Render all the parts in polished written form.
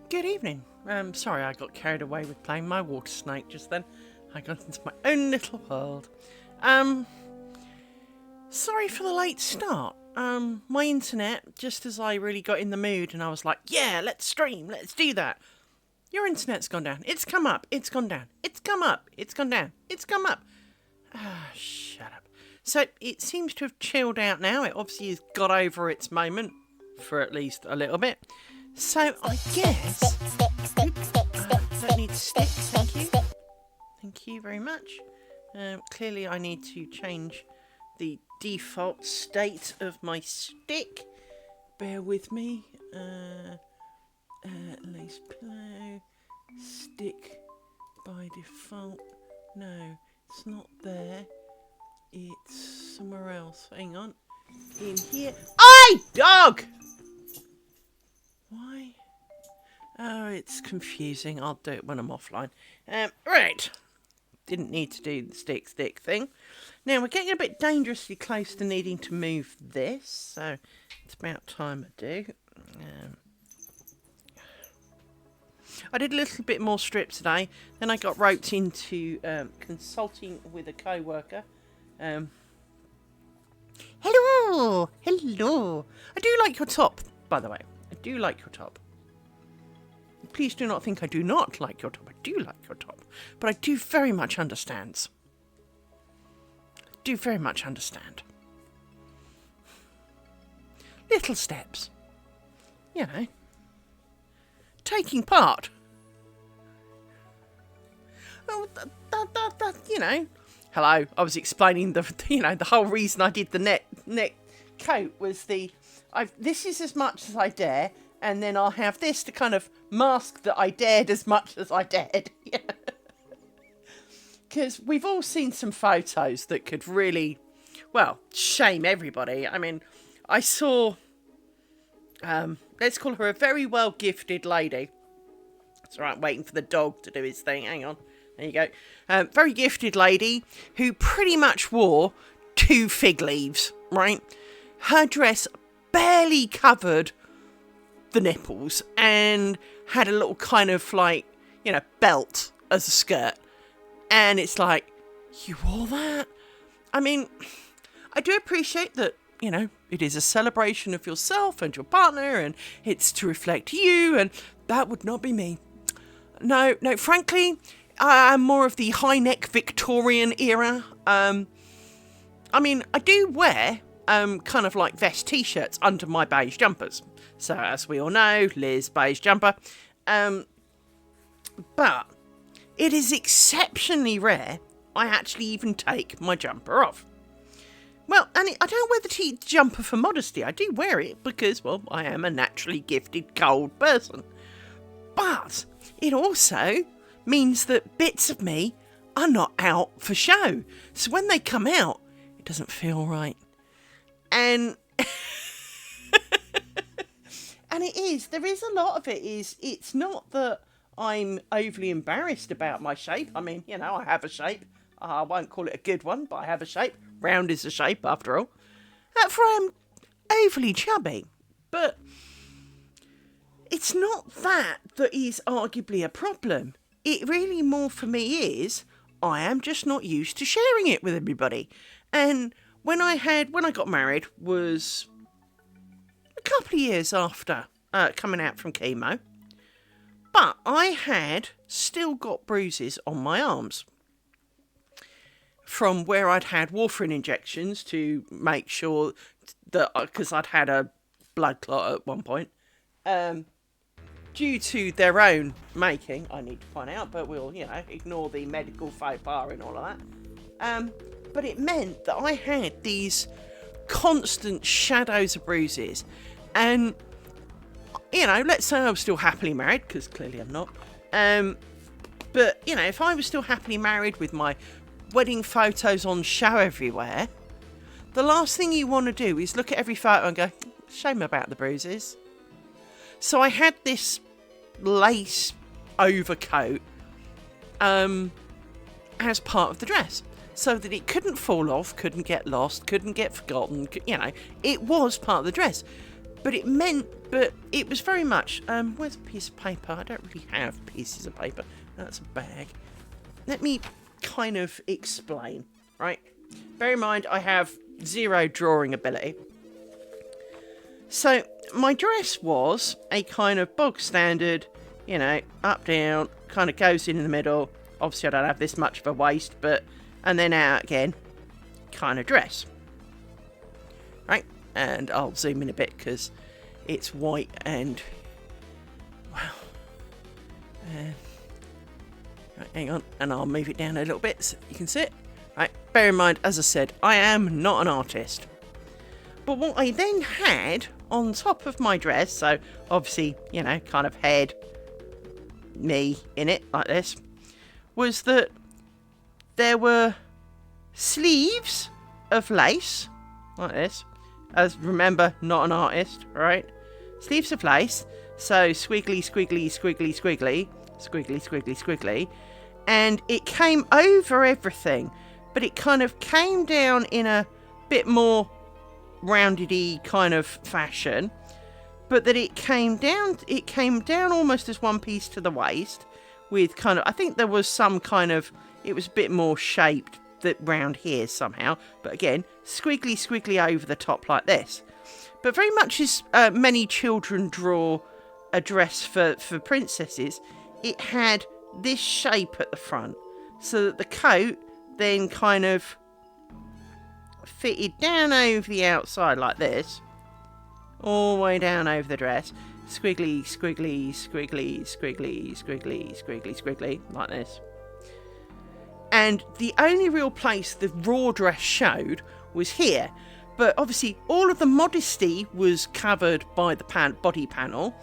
Good evening. Sorry I got carried away with playing my water snake just then. I got into my own little world. Sorry for the late start. My internet, just as I really got in the mood and I was like, yeah, let's stream, let's do that. Your internet's gone down. It's come up. It's gone down. It's come up. It's gone down. It's come up. Shut up. So it seems to have chilled out now. It obviously has got over its moment for at least a little bit. So I guess... don't need sticks, thank you. Thank you very much. Clearly I need to change the default state of my stick. Bear with me. Lace plow. Stick by default. No, it's not there. It's somewhere else. Hang on. In here. Oi, dog! Why? Oh, it's confusing. I'll do it when I'm offline. Right. Didn't need to do the stick thing. Now, we're getting a bit dangerously close to needing to move this, so it's about time I do. I did a little bit more strips today, then I got roped into consulting with a co-worker. Hello! Hello! I do like your top, by the way. I do like your top. Please do not think I do not like your top. I do like your top. But I do very much understand. Do very much understand. Little steps. You know. Taking part. Oh, that, you know. Hello. I was explaining the whole reason I did the neck coat was this is as much as I dare, and then I'll have this to kind of mask that I dared as much as I dared. Because we've all seen some photos that could really, well, shame everybody. I mean, I saw, let's call her a very well gifted lady. It's all right, waiting for the dog to do his thing. Hang on. There you go. Very gifted lady who pretty much wore 2 fig leaves, right? Her dress barely covered the nipples and had a little kind of like, belt as a skirt. And it's like, you wore that? I mean, I do appreciate that, it is a celebration of yourself and your partner and it's to reflect you, and that would not be me. No, frankly, I'm more of the high neck Victorian era. I mean, I do wear kind of like vest t-shirts under my beige jumpers. So as we all know, Liz beige jumper. But it is exceptionally rare I actually even take my jumper off. Well, and I don't wear the jumper for modesty. I do wear it because, well, I am a naturally gifted cold person. But it also means that bits of me are not out for show. So when they come out, it doesn't feel right. And and there is a lot of it it's not that I'm overly embarrassed about my shape. I mean, I have a shape. I won't call it a good one, but I have a shape. Round is a shape, after all. For I'm overly chubby. But it's not that is arguably a problem. It really more for me is I am just not used to sharing it with everybody. And when I got married was a couple of years after coming out from chemo. But I had still got bruises on my arms from where I'd had warfarin injections to make sure that, because I'd had a blood clot at one point, due to their own making, I need to find out, but we'll, ignore the medical faux pas and all of that. But it meant that I had these constant shadows of bruises. And, let's say I was still happily married, because clearly I'm not. But, if I was still happily married with my wedding photos on show everywhere, the last thing you want to do is look at every photo and go, shame about the bruises. So I had this lace overcoat as part of the dress, so that it couldn't fall off, couldn't get lost, couldn't get forgotten. It was part of the dress. But it was very much, where's a piece of paper? I don't really have pieces of paper. That's a bag. Let me kind of explain, right? Bear in mind, I have 0 drawing ability. So, my dress was a kind of bog standard, up, down, kind of goes in the middle. Obviously, I don't have this much of a waist, and then out again, kind of dress. Right? And I'll zoom in a bit because it's white and, wow. Right, hang on, and I'll move it down a little bit so you can see it. Right, bear in mind, as I said, I am not an artist. But what I then had on top of my dress, so obviously, kind of head, me in it, like this, was that there were sleeves of lace, like this. As remember, not an artist, right? Sleeves of lace, so squiggly, squiggly, squiggly, squiggly, squiggly, squiggly, squiggly, and it came over everything, but it kind of came down in a bit more roundedy kind of fashion, but that it came down almost as one piece to the waist, with kind of, I think there was some kind of, it was a bit more shaped that round here somehow, but again, squiggly squiggly over the top like this. But very much as many children draw a dress for princesses, it had this shape at the front, so that the coat then kind of fitted down over the outside like this, all the way down over the dress, squiggly, squiggly, squiggly, squiggly, squiggly, squiggly, squiggly, like this. And the only real place the raw dress showed was here. But obviously all of the modesty was covered by the body panel.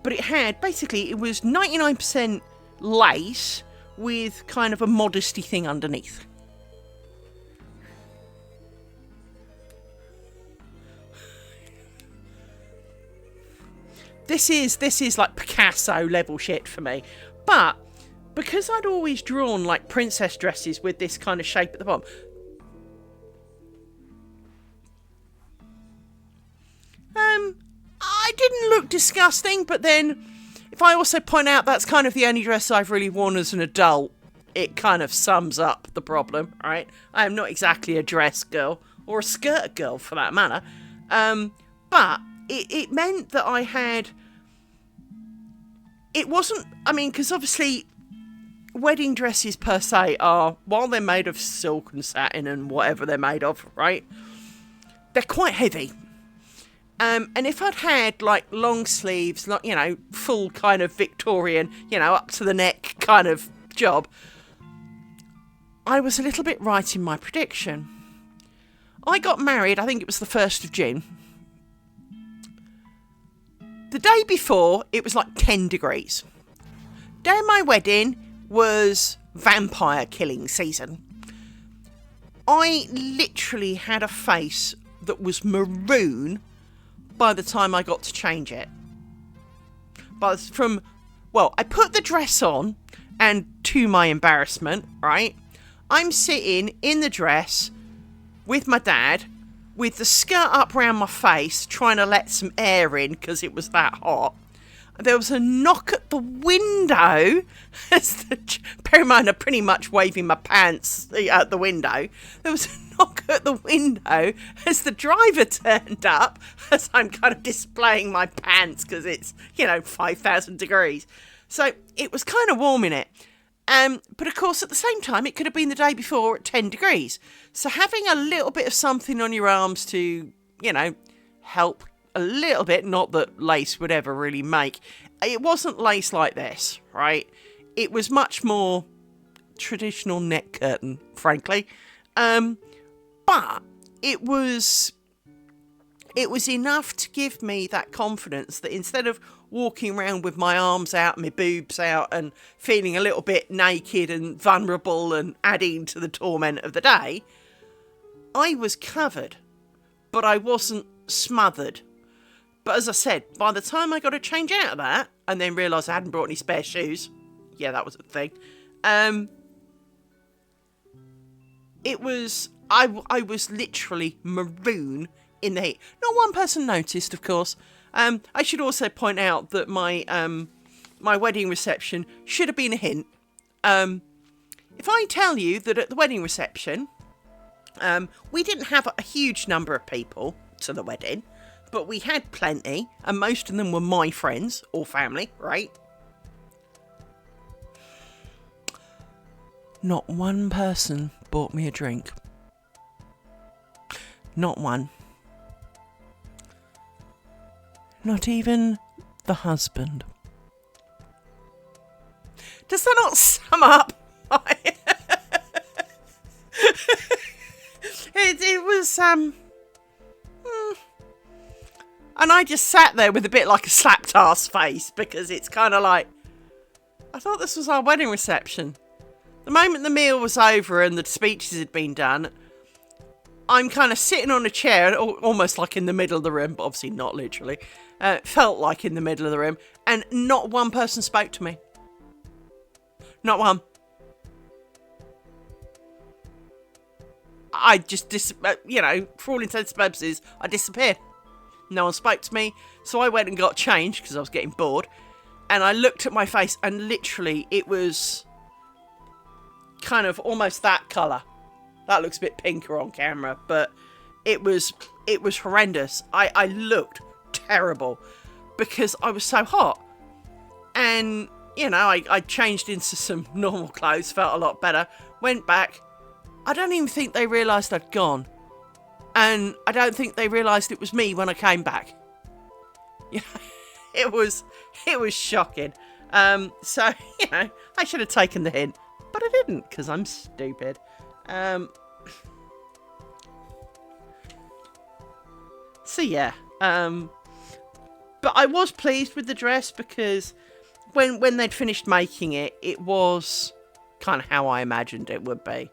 But it had, basically, it was 99% lace with kind of a modesty thing underneath. This is like Picasso level shit for me. But because I'd always drawn like princess dresses with this kind of shape at the bottom, I didn't look disgusting, but then if I also point out that's kind of the only dress I've really worn as an adult, it kind of sums up the problem, right? I am not exactly a dress girl, or a skirt girl for that matter, but it meant that I had, it wasn't, I mean, because obviously wedding dresses per se are, while they're made of silk and satin and whatever they're made of, right, they're quite heavy. And if I'd had like long sleeves, like, full kind of Victorian, up to the neck kind of job, I was a little bit right in my prediction. I got married, I think it was the 1st of June. The day before, it was like 10 degrees. Day of my wedding was vampire killing season. I literally had a face that was maroon by the time I got to change it. But I put the dress on, and to my embarrassment, right, I'm sitting in the dress with my dad, with the skirt up round my face, trying to let some air in because it was that hot. There was a knock at the window. Bear in mind, I'm pretty much waving my pants out the window. There was a knock at the window as the driver turned up, as I'm kind of displaying my pants because it's, 5,000 degrees. So it was kind of warm in it. But of course, at the same time, it could have been the day before at 10 degrees. So having a little bit of something on your arms to, help a little bit, not that lace would ever really make. It wasn't lace like this, right? It was much more traditional neck curtain, frankly. But it was enough to give me that confidence that instead of walking around with my arms out, my boobs out, and feeling a little bit naked and vulnerable and adding to the torment of the day, I was covered, but I wasn't smothered. But as I said, by the time I got to change out of that, and then realised I hadn't brought any spare shoes, yeah, that was a thing, I was literally maroon in the heat. Not one person noticed, of course. I should also point out that my wedding reception should have been a hint. If I tell you that at the wedding reception, we didn't have a huge number of people to the wedding, but we had plenty, and most of them were my friends or family, right? Not one person bought me a drink. Not one. Not even the husband. Does that not sum up? It was, and I just sat there with a bit like a slapped ass face, because it's kind of like, I thought this was our wedding reception. The moment the meal was over and the speeches had been done, I'm kind of sitting on a chair, almost like in the middle of the room, but obviously not literally. Felt like in the middle of the room, and not one person spoke to me. Not one. I just, for all intents and purposes, I disappeared. No one spoke to me, so I went and got changed because I was getting bored, and I looked at my face, and literally it was kind of almost that colour. That looks a bit pinker on camera, but it was horrendous. I looked terrible because I was so hot, and I changed into some normal clothes, felt a lot better, went back. I don't even think they realised I'd gone. And I don't think they realised it was me when I came back. It was shocking. So, I should have taken the hint. But I didn't, because I'm stupid. So, yeah. But I was pleased with the dress, because when they'd finished making it, it was kind of how I imagined it would be.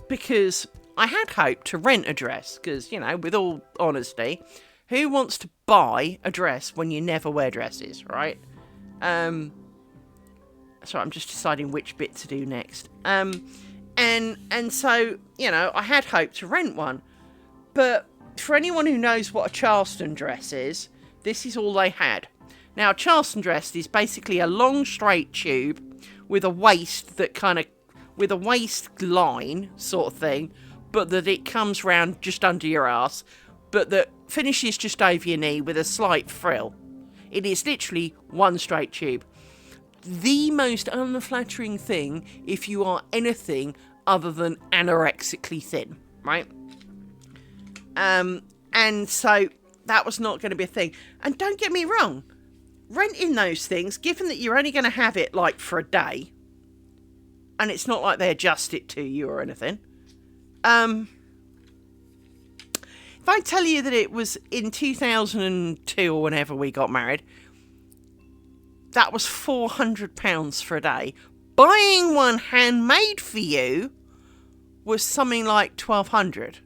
Because I had hoped to rent a dress, because, with all honesty, who wants to buy a dress when you never wear dresses, right? So I'm just deciding which bit to do next. And so, I had hoped to rent one. But for anyone who knows what a Charleston dress is, this is all they had. Now, a Charleston dress is basically a long straight tube with a waist with a waist line sort of thing, but that it comes round just under your ass, but that finishes just over your knee with a slight frill. It is literally one straight tube. The most unflattering thing if you are anything other than anorexically thin, right? And so that was not going to be a thing. And don't get me wrong, renting those things, given that you're only going to have it like for a day, and it's not like they adjust it to you or anything. If I tell you that it was in 2002 or whenever we got married, that was £400 for a day. Buying one handmade for you was something like £1,200.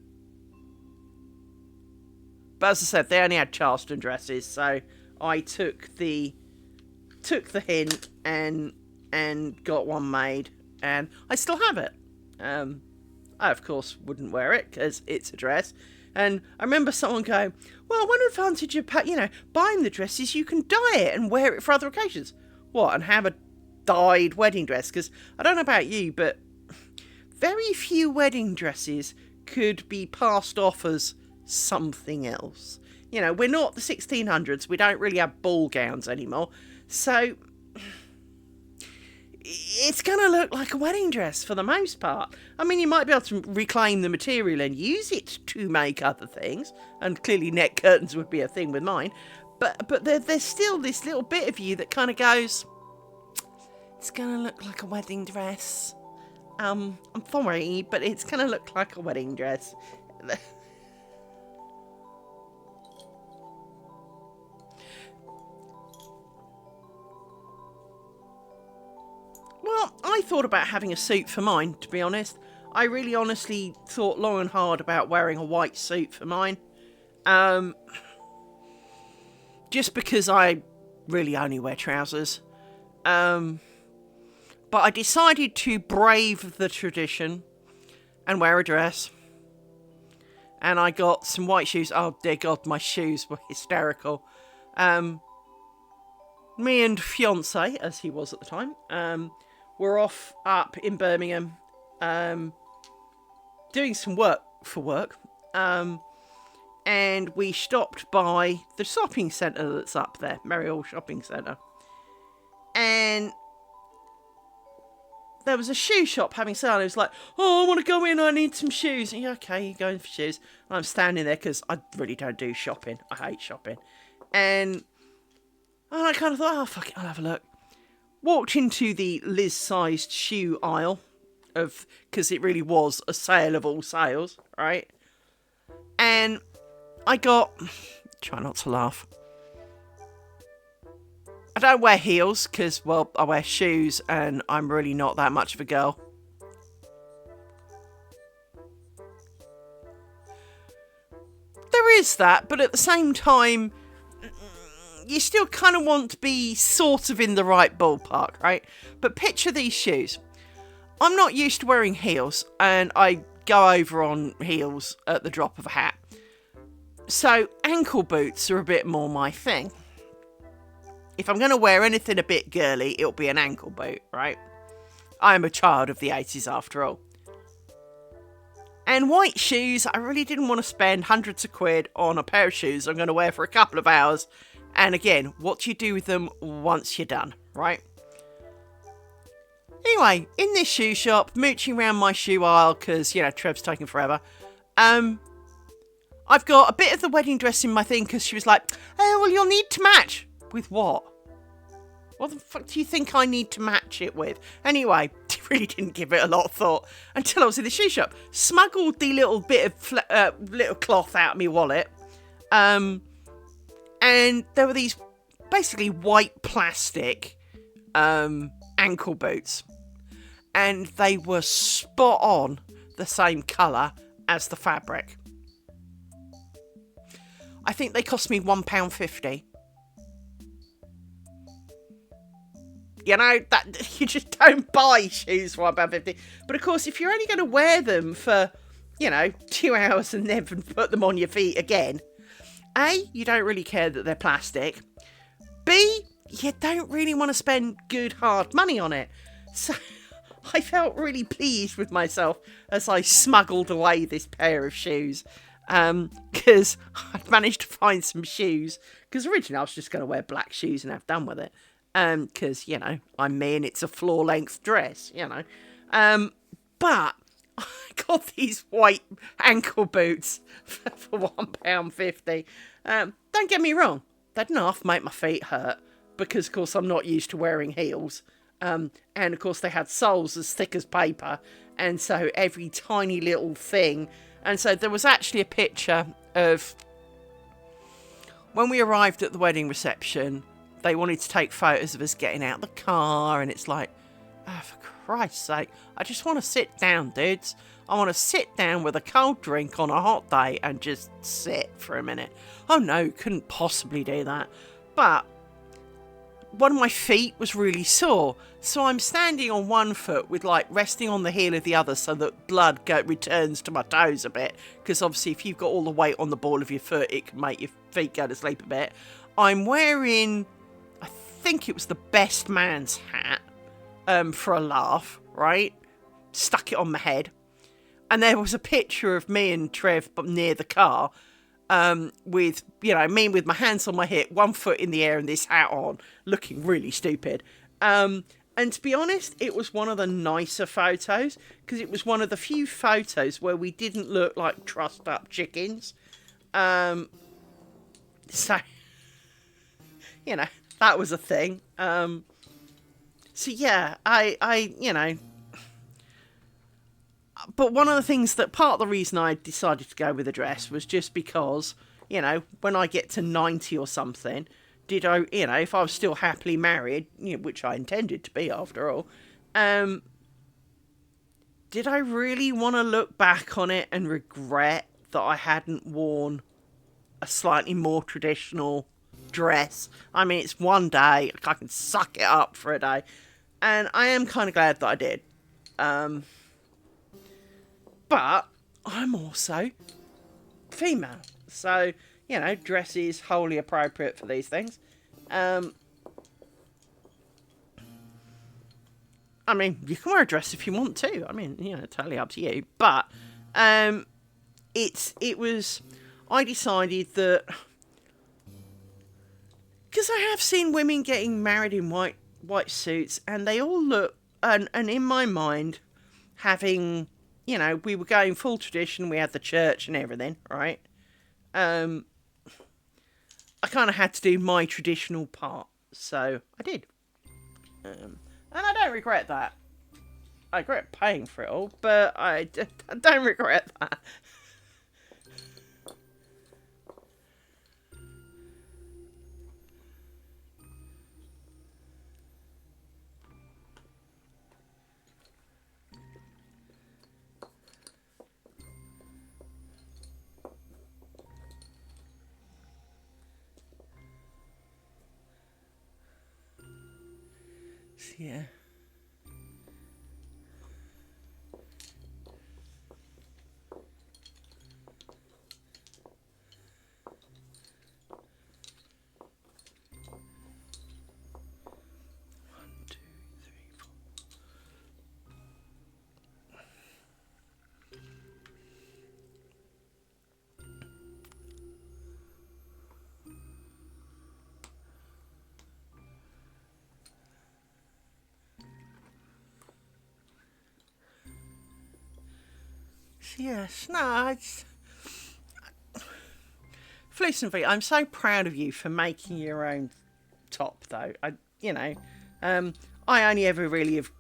But as I said, they only had Charleston dresses, so I took the hint and got one made, and I still have it. I of course wouldn't wear it because it's a dress. And I remember someone going, well, one advantage of buying the dress is you can dye it and wear it for other occasions. What, and have a dyed wedding dress? Because I don't know about you, but very few wedding dresses could be passed off as something else. We're not the 1600s. We don't really have ball gowns anymore. So it's going to look like a wedding dress for the most part. I mean, you might be able to reclaim the material and use it to make other things. And clearly net curtains would be a thing with mine. But there's still this little bit of you that kind of goes, it's going to look like a wedding dress. I'm sorry, but it's going to look like a wedding dress. Well, I thought about having a suit for mine, to be honest. I really honestly thought long and hard about wearing a white suit for mine. Just because I really only wear trousers. But I decided to brave the tradition and wear a dress. And I got some white shoes. Oh, dear God, my shoes were hysterical. Me and fiance, as he was at the time, were off up in Birmingham doing some work for work. And we stopped by the shopping centre that's up there, Merriall Shopping Centre. And there was a shoe shop having sale. I was like, oh, I want to go in, I need some shoes. And okay, you're going for shoes. And I'm standing there because I really don't do shopping. I hate shopping. And I kind of thought, oh, fuck it, I'll have a look. Walked into the Liz-sized shoe aisle, because it really was a sale of all sales, right? And I got, try not to laugh. I don't wear heels because, well, I wear shoes and I'm really not that much of a girl. There is that, but at the same time, you still kind of want to be sort of in the right ballpark, right? But picture these shoes. I'm not used to wearing heels, and I go over on heels at the drop of a hat. So ankle boots are a bit more my thing. If I'm going to wear anything a bit girly, it'll be an ankle boot, right? I'm a child of the 80s after all. And white shoes, I really didn't want to spend hundreds of quid on a pair of shoes I'm going to wear for a couple of hours. And again, what do you do with them once you're done, right? Anyway, in this shoe shop, mooching around my shoe aisle, because, Trev's taking forever. I've got a bit of the wedding dress in my thing, because she was like, oh, well, you'll need to match. With what? What the fuck do you think I need to match it with? Anyway, really didn't give it a lot of thought until I was in the shoe shop. Smuggled the little bit of little cloth out of my wallet. And there were these basically white plastic ankle boots. And they were spot on the same colour as the fabric. I think they cost me £1.50. That you just don't buy shoes for £1.50. But of course, if you're only going to wear them for, 2 hours and then put them on your feet again, A, you don't really care that they're plastic. B, you don't really want to spend good hard money on it. So I felt really pleased with myself as I smuggled away this pair of shoes. Because I'd managed to find some shoes. Because originally I was just going to wear black shoes and have done with it. Because, I'm me and it's a floor-length dress, But I got these white ankle boots for £1.50. Don't get me wrong, they'd enough make my feet hurt. Because, of course, I'm not used to wearing heels. And, of course, they had soles as thick as paper. And so every tiny little thing. And so there was actually a picture of when we arrived at the wedding reception. They wanted to take photos of us getting out of the car, and it's like, oh, for Christ's sake, I just want to sit down, dudes. I want to sit down with a cold drink on a hot day and just sit for a minute. Oh no, couldn't possibly do that. But one of my feet was really sore, so I'm standing on one foot with resting on the heel of the other so that blood returns to my toes a bit, because obviously if you've got all the weight on the ball of your foot, it can make your feet go to sleep a bit. I'm wearing, I think it was the best man's hat, for a laugh, right? Stuck it on my head. And there was a picture of me and Trev near the car, with, me with my hands on my hip, one foot in the air and this hat on, looking really stupid. And to be honest, it was one of the nicer photos, because it was one of the few photos where we didn't look like trussed up chickens. So, that was a thing. So yeah, I but one of the things that part of the reason I decided to go with a dress was just because, when I get to 90 or something, did I, if I was still happily married, which I intended to be after all, did I really want to look back on it and regret that I hadn't worn a slightly more traditional dress? I mean, it's one day, I can suck it up for a day, and I am kind of glad that I did. But I'm also female. So, you know, dress is wholly appropriate for these things. I mean, you can wear a dress if you want to. I mean, you know, totally up to you. But I decided that, because I have seen women getting married in white suits, and they all look, and in my mind, having, you know, we were going full tradition. We had the church and everything, right? I kind of had to do my traditional part, so I did. And I don't regret that. I regret paying for it all, but I don't regret that. Yeah. Yes, no, it's... Fleece and Feet, I'm so proud of you for making your own top, though. I only ever really have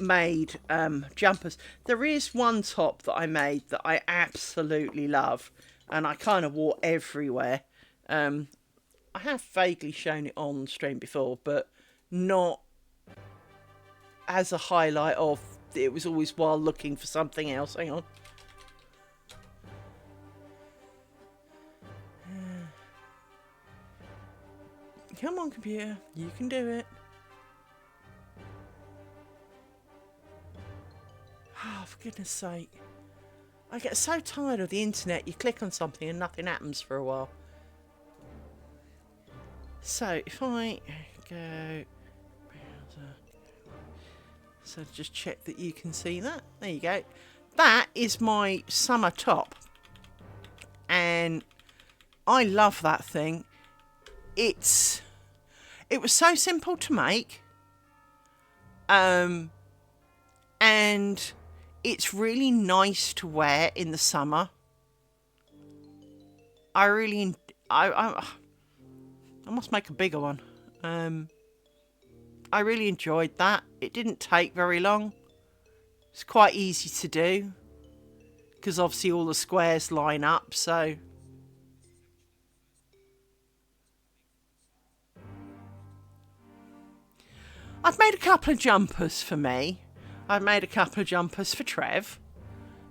made jumpers. There is one top that I made that I absolutely love, and I kind of wore everywhere. I have vaguely shown it on stream before, but not as a highlight of it was always while looking for something else. Hang on. Come on, computer. You can do it. Oh, for goodness sake. I get so tired of the internet. You click on something and nothing happens for a while. So, if I go... browser. So, just check that you can see that. There you go. That is my summer top. And I love that thing. It was so simple to make, and it's really nice to wear in the summer. I must make a bigger one. I really enjoyed that. It didn't take very long. It's quite easy to do, because obviously all the squares line up, so... I've made a couple of jumpers for me. I've made a couple of jumpers for Trev.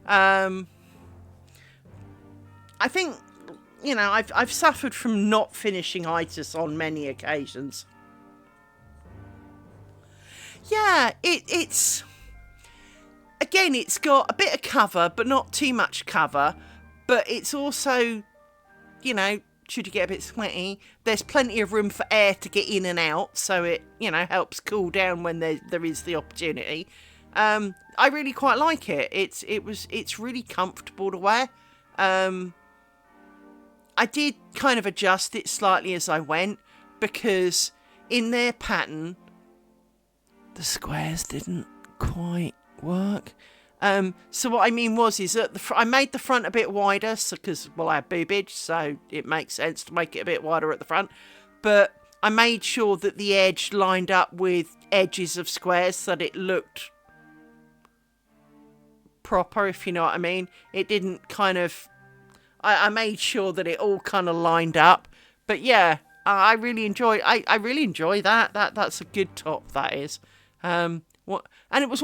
I think, you know, I've suffered from not finishing itis on many occasions. Yeah, it's... Again, it's got a bit of cover, but not too much cover. But it's also, you know... should you get a bit sweaty, there's plenty of room for air to get in and out, so it, you know, helps cool down when there is the opportunity. I really quite like it. It's really comfortable to wear. I did kind of adjust it slightly as I went, because in their pattern, the squares didn't quite work. So what I mean is that I made the front a bit wider, because, well, I have boobage, so it makes sense to make it a bit wider at the front. But I made sure that the edge lined up with edges of squares so that it looked proper, if you know what I mean. It didn't kind of... I made sure that it all kind of lined up. But yeah, I really enjoy that. That's a good top, that is. And it was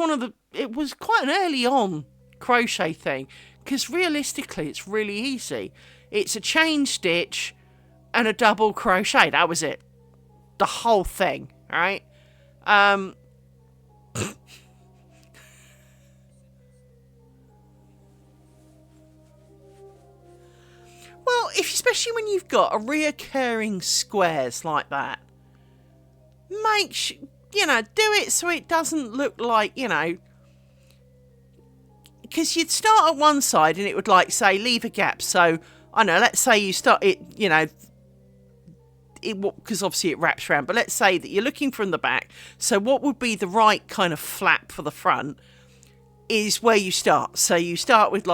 it was quite an early on crochet thing, because realistically it's really easy. It's a chain stitch and a double crochet. That was it. The whole thing, right? especially when you've got a reoccurring squares like that, make sure, do it so it doesn't look like, because you'd start at one side and it would say leave a gap. So I know, let's say you start it, because obviously it wraps around, but let's say that you're looking from the back. So what would be the right kind of flap for the front is where you start. So you start with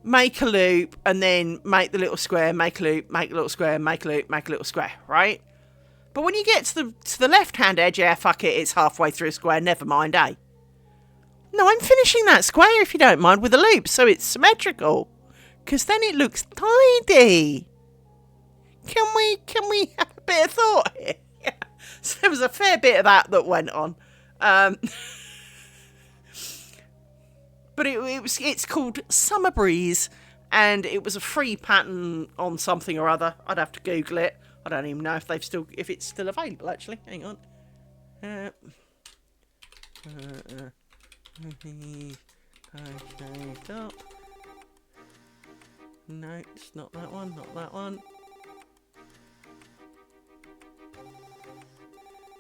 make a loop and then make the little square, make a loop, make a little square, make a loop, make a little square, right? But when you get to the left-hand edge, yeah, fuck it, it's halfway through a square, never mind, eh? No, I'm finishing that square, if you don't mind, with a loop, so it's symmetrical. Because then it looks tidy. Can we have a bit of thought here? Yeah. So there was a fair bit of that went on. But it's called Summer Breeze, and it was a free pattern on something or other. I'd have to Google it. I don't even know if it's still available. Actually, hang on. No, it's not that one. Not that one.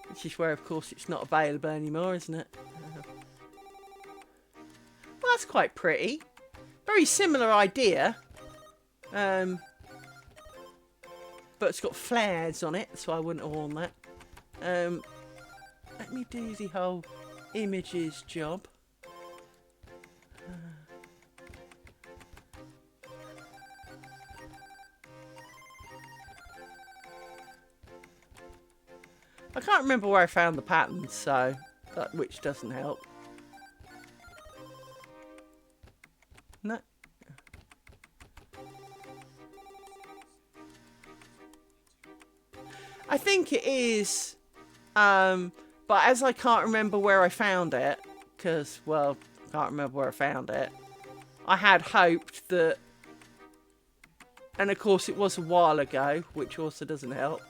Which is where, of course, it's not available anymore, isn't it? Well, that's quite pretty. Very similar idea. But it's got flares on it, so I wouldn't have worn that. Let me do the whole images job. I can't remember where I found the patterns, so which doesn't help. No. I think it is, but as I can't remember where I found it, because, well, I can't remember where I found it, I had hoped that, and of course it was a while ago, which also doesn't help.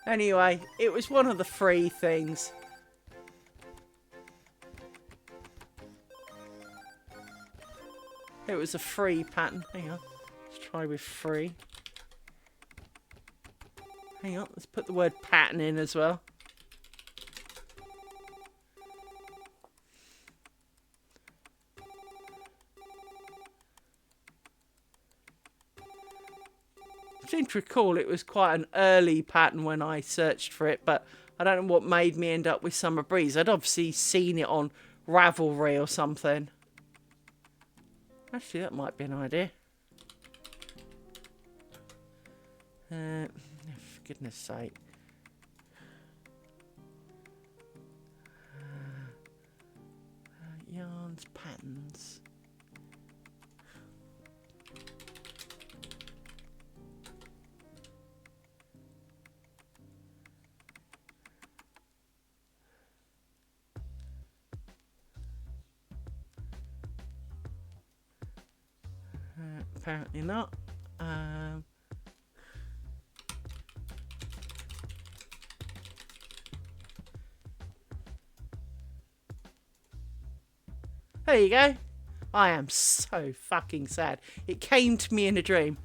Anyway, it was one of the free things. It was a free pattern. Hang on. Let's try with free. Hang on. Let's put the word pattern in as well. I seem to recall it was quite an early pattern when I searched for it, but I don't know what made me end up with Summer Breeze. I'd obviously seen it on Ravelry or something. Actually, that might be an idea. For goodness sake. Yarns, patterns. Apparently not. There you go. I am so fucking sad. It came to me in a dream.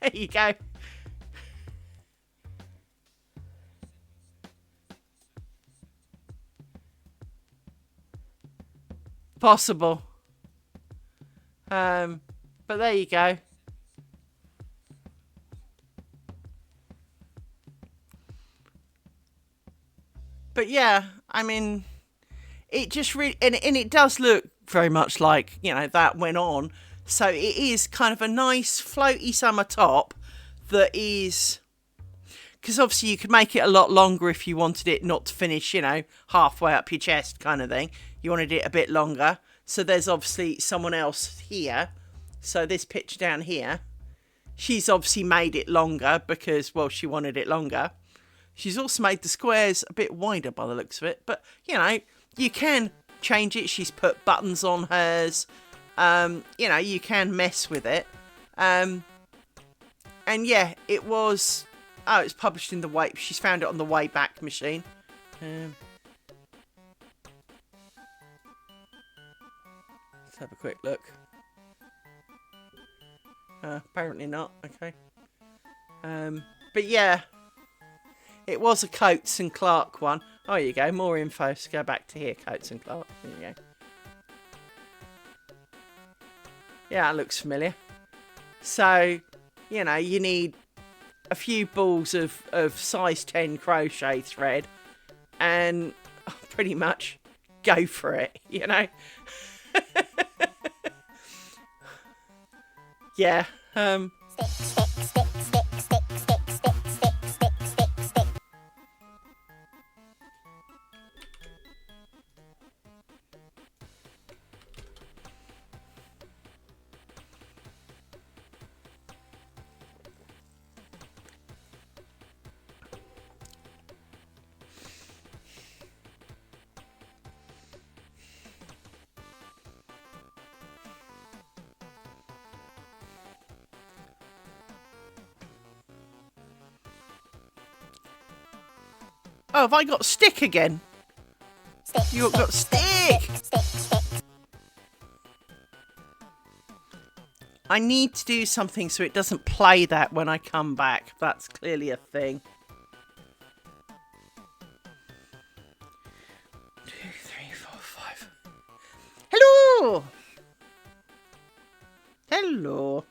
There you go. Possible. But there you go. But yeah, I mean, it just really, and it does look very much like, that went on. So it is kind of a nice floaty summer top that is, because obviously you could make it a lot longer if you wanted it not to finish, halfway up your chest kind of thing. You wanted it a bit longer. So there's obviously someone else here. So this picture down here, she's obviously made it longer because, well, she wanted it longer. She's also made the squares a bit wider by the looks of it. But, you can change it. She's put buttons on hers. You can mess with it. And yeah, it was... Oh, it's published in the way... She's found it on the Wayback Machine. Let's have a quick look. Apparently not. Okay. But yeah, it was a Coates and Clark one. Oh, here you go. More info. So go back to here. Coates and Clark. There you go. Yeah, that looks familiar. So, you know, you need a few balls of size 10 crochet thread and pretty much go for it, you know. Yeah. Oh, have I got stick again? You've got stick! I need to do something so it doesn't play that when I come back. That's clearly a thing. 2, 3, 4, 5. Hello! Hello.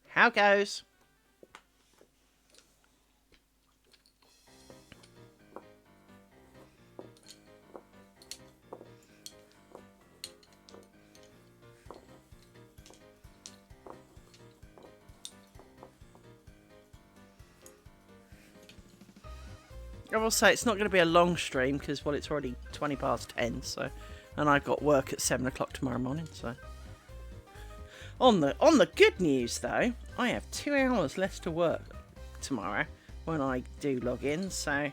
How goes? I will say it's not going to be a long stream because, well, it's already 20 past 10, so, and I've got work at 7 o'clock tomorrow morning, so. On the good news, though, I have 2 hours less to work tomorrow when I do log in, so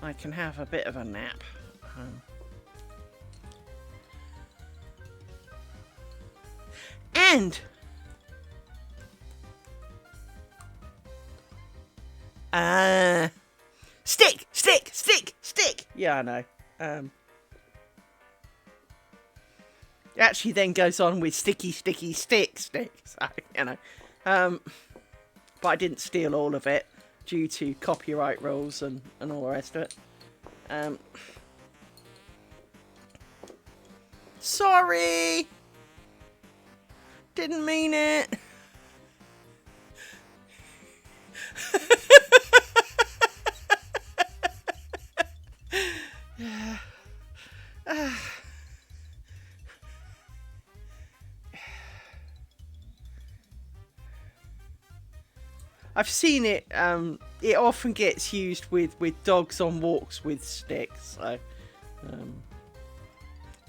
I can have a bit of a nap. And stick! Yeah, I know. It actually then goes on with sticky, stick. So, you know. But I didn't steal all of it due to copyright rules and all the rest of it. Sorry! Didn't mean it. I've seen it. It often gets used with dogs on walks with sticks. So,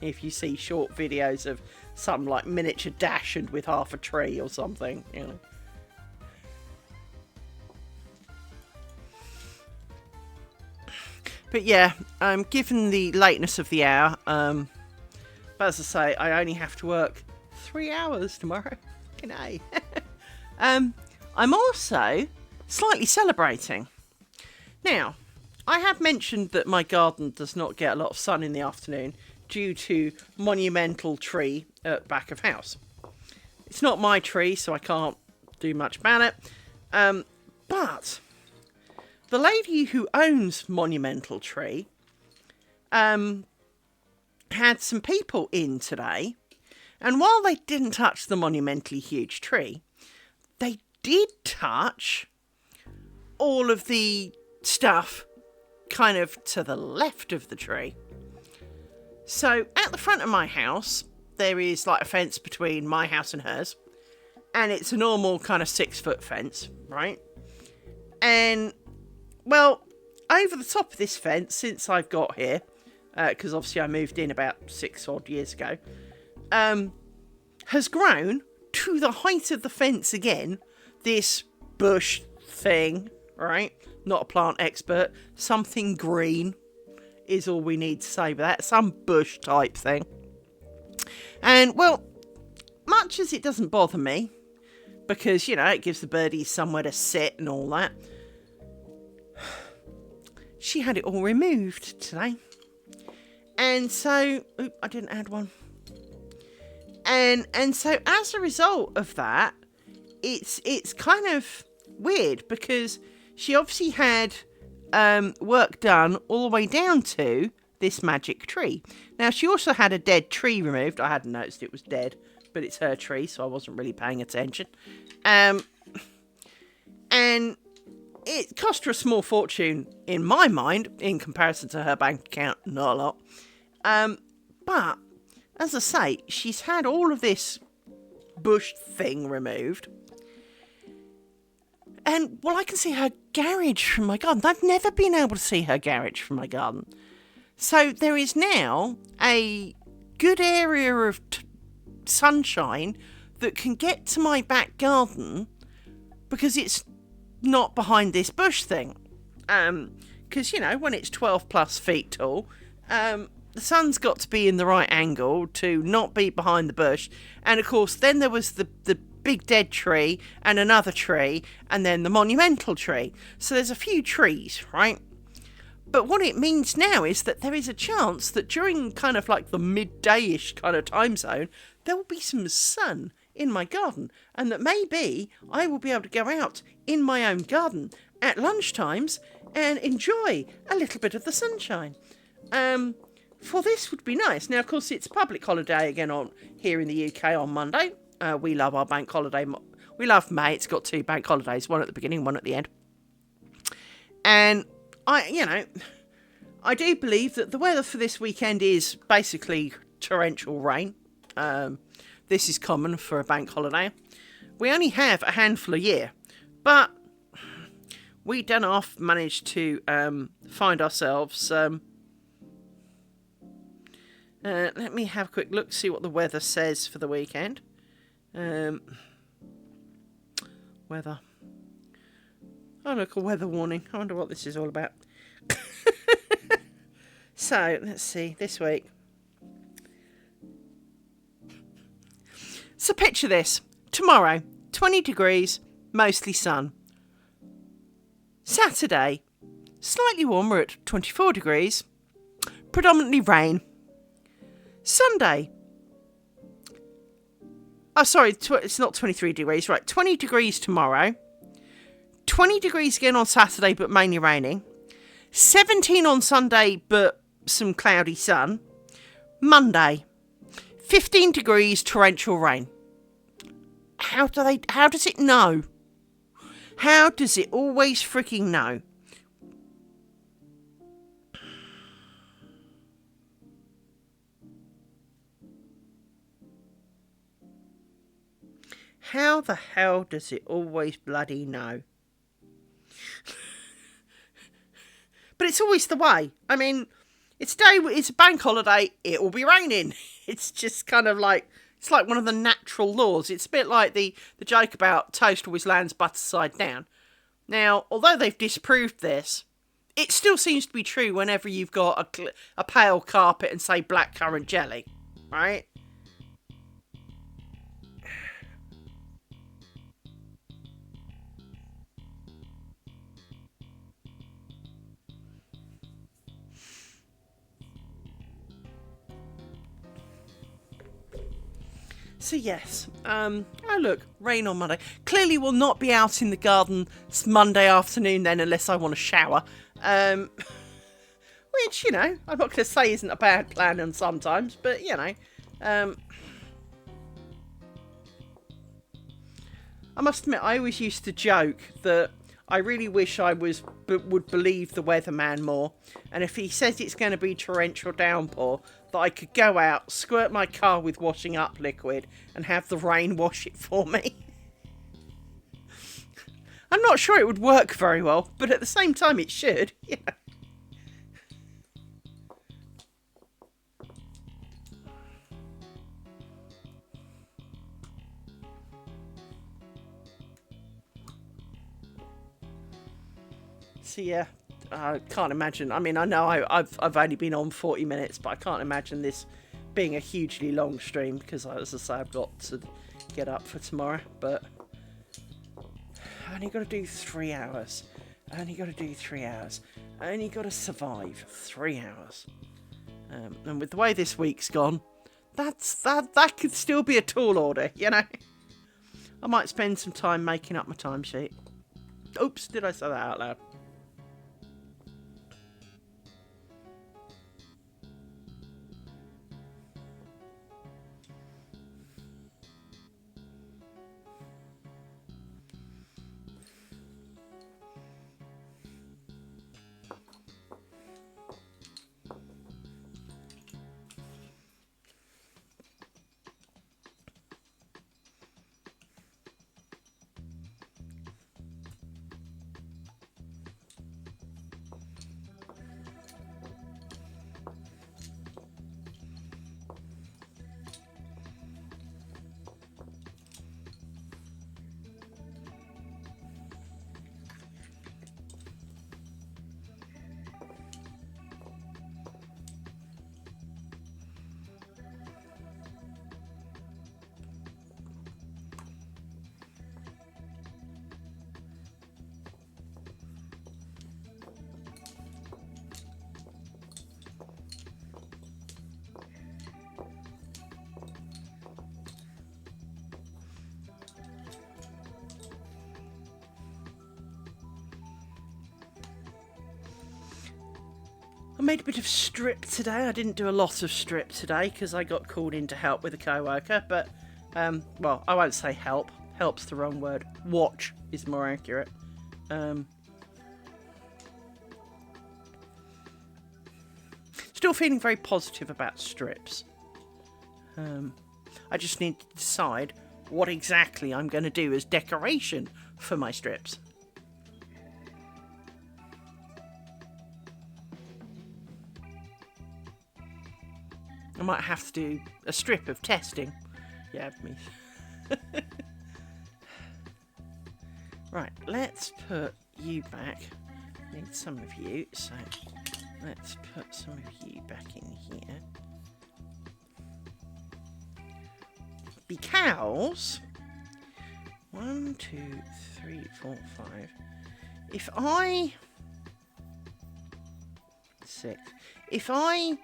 if you see short videos of something like miniature Dachshund with half a tree or something, you know. But yeah, given the lateness of the hour, but as I say, I only have to work 3 hours tomorrow. Fucking A. I'm also slightly celebrating. Now, I have mentioned that my garden does not get a lot of sun in the afternoon due to monumental tree at back of house. It's not my tree, so I can't do much about it. But the lady who owns Monumental Tree had some people in today, and while they didn't touch the monumentally huge tree, they did touch all of the stuff kind of to the left of the tree. So at the front of my house, there is like a fence between my house and hers, and it's a normal kind of 6-foot fence, right? And well, over the top of this fence, since I've got here, because obviously I moved in about 6 odd years ago, has grown to the height of the fence again, this bush thing, right? Not a plant expert. Something green is all we need to say about that. Some bush type thing. And, well, much as it doesn't bother me, because, you know, it gives the birdies somewhere to sit and all that. She had it all removed today. And so, I didn't add one. And so as a result of that, it's kind of weird because she obviously had work done all the way down to this magic tree. Now, she also had a dead tree removed. I hadn't noticed it was dead, but it's her tree, so I wasn't really paying attention. And it cost her a small fortune, in my mind, in comparison to her bank account, not a lot. But, as I say, she's had all of this bush thing removed. And, well, I can see her garage from my garden. I've never been able to see her garage from my garden. So there is now a good area of sunshine that can get to my back garden because it's not behind this bush thing. Because, you know, when it's 12 plus feet tall, the sun's got to be in the right angle to not be behind the bush. And, of course, then there was the big dead tree and another tree and then the monumental tree. So there's a few trees, right? But what it means now is that there is a chance that during kind of like the midday-ish kind of time zone, there will be some sun in my garden, and that maybe I will be able to go out in my own garden at lunchtimes and enjoy a little bit of the sunshine. For this would be nice. Now, of course, it's a public holiday again on here in the UK on Monday. We love our bank holiday. We love May. It's got 2 bank holidays, one at the beginning, one at the end. And I do believe that the weather for this weekend is basically torrential rain. This is common for a bank holiday. We only have a handful a year, but we done off managed to find ourselves. Let me have a quick look, see what the weather says for the weekend. Weather. Oh, look, a weather warning. I wonder what this is all about. So, let's see, this week. So picture this. Tomorrow, 20 degrees, mostly sun. Saturday, slightly warmer at 24 degrees, predominantly rain. Sunday. Oh, sorry, it's not 23 degrees, right. 20 degrees tomorrow. 20 degrees again on Saturday, but mainly raining. 17 on Sunday, but some cloudy sun. Monday, 15 degrees, torrential rain. How does it know? How does it always freaking know? How the hell does it always bloody know? But it's always the way. I mean, it's a bank holiday, it will be raining. It's just kind of like, it's like one of the natural laws. It's a bit like the joke about toast always lands butter side down. Now, although they've disproved this, it still seems to be true whenever you've got a pale carpet and, say, blackcurrant jelly, right? So yes, oh look, rain on Monday. Clearly will not be out in the garden Monday afternoon then unless I want to shower. Which, you know, I'm not going to say isn't a bad plan and sometimes, but, you know. I must admit, I always used to joke that I really wish I would believe the weatherman more. And if he says it's going to be torrential downpour, that I could go out, squirt my car with washing up liquid, and have the rain wash it for me. I'm not sure it would work very well, but at the same time it should. Yeah. So yeah, I can't imagine. I mean, I know I've only been on 40 minutes, but I can't imagine this being a hugely long stream because, as I say, I've got to get up for tomorrow. But only got to do 3 hours. Only got to do 3 hours. Only got to survive 3 hours. And with the way this week's gone, that could still be a tall order, you know. I might spend some time making up my timesheet. Oops, did I say that out loud? I made a bit of strip today. I didn't do a lot of strip today because I got called in to help with a co-worker. But, well, I won't say help. Help's the wrong word. Watch is more accurate. Still feeling very positive about strips. I just need to decide what exactly I'm going to do as decoration for my strips. I might have to do a strip of testing. Yeah, me. Right, let's put you back. Need some of you, so let's put some of you back in here. Because 1, 2, 3, 4, 5. If I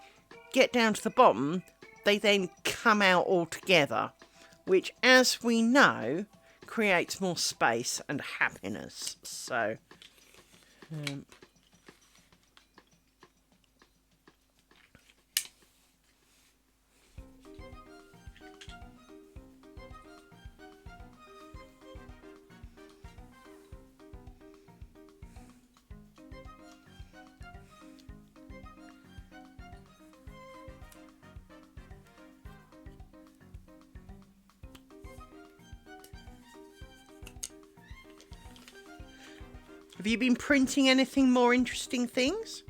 get down to the bottom, they then come out all together, which, as we know, creates more space and happiness. So, have you been printing anything more interesting things?